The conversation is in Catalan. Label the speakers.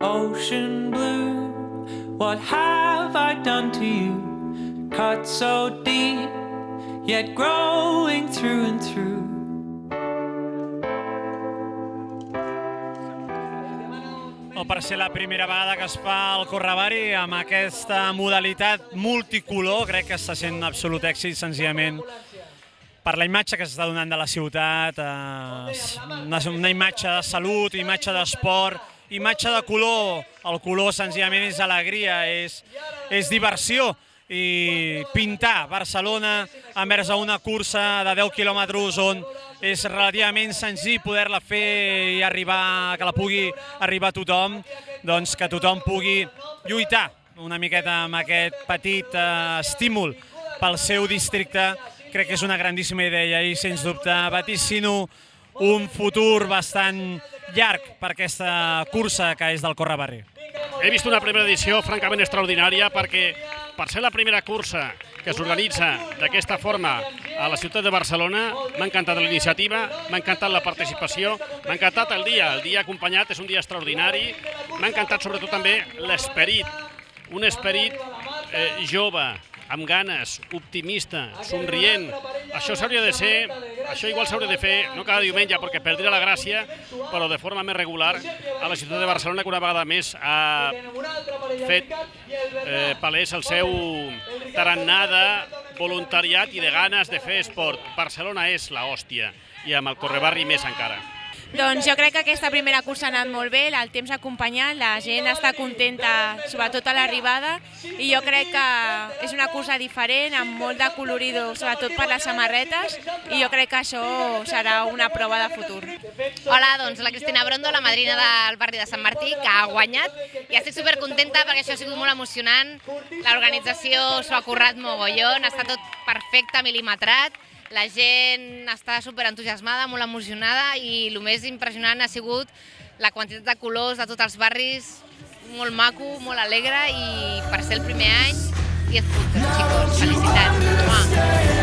Speaker 1: Ocean blue, what have I done to you? Cut so deep, yet growing through and through.
Speaker 2: Per ser la primera vegada que es fa el Correbari amb aquesta modalitat multicolor, crec que està sent un absolut èxit, senzillament per la imatge que s'està donant de la ciutat, una imatge de salut, imatge d'esport, imatge de color. El color senzillament és alegria, és diversió, i pintar Barcelona envers una cursa de 10 quilòmetres on és relativament senzill poder-la fer i arribar, que la pugui arribar a tothom, doncs que tothom pugui lluitar una miqueta amb aquest petit estímul pel seu districte. Crec que és una grandíssima idea i, sens dubte, vaticino un futur bastant llarg per aquesta cursa que és del Correbarri.
Speaker 3: He vist una primera edició francament extraordinària perquè, per ser la primera cursa que s'organitza d'aquesta forma a la ciutat de Barcelona, m'ha encantat la iniciativa, m'ha encantat la participació, m'ha encantat el dia acompanyat, és un dia extraordinari, m'ha encantat sobretot també l'esperit, un esperit jove, amb ganes, optimista, somrient. Això s'hauria de ser, això igual s'hauria de fer, no cada diumenge, perquè perdria la gràcia, però de forma més regular a la ciutat de Barcelona, que una vegada més ha fet palès el seu tarannà de voluntariat i de ganes de fer esport. Barcelona és l'hòstia, i amb el Correbarri més encara.
Speaker 4: Doncs jo crec que aquesta primera cursa ha anat molt bé, el temps ha acompanyat, la gent està contenta, sobretot a l'arribada, i jo crec que és una cursa diferent, amb molt de colorido, sobretot per les samarretes, i jo crec que això serà una prova de futur.
Speaker 5: Hola, doncs la Cristina Brondo, la madrina del barri de Sant Martí, que ha guanyat, i estic supercontenta perquè això ha sigut molt emocionant, l'organització s'ho ha currat mogollon, està tot perfecte, mil·limetrat, la gent està superentusiasmada, molt emocionada, i el més impressionant ha sigut la quantitat de colors de tots els barris, molt maco, molt alegre, i per ser el primer any, 10 puntos, xicos, felicitats.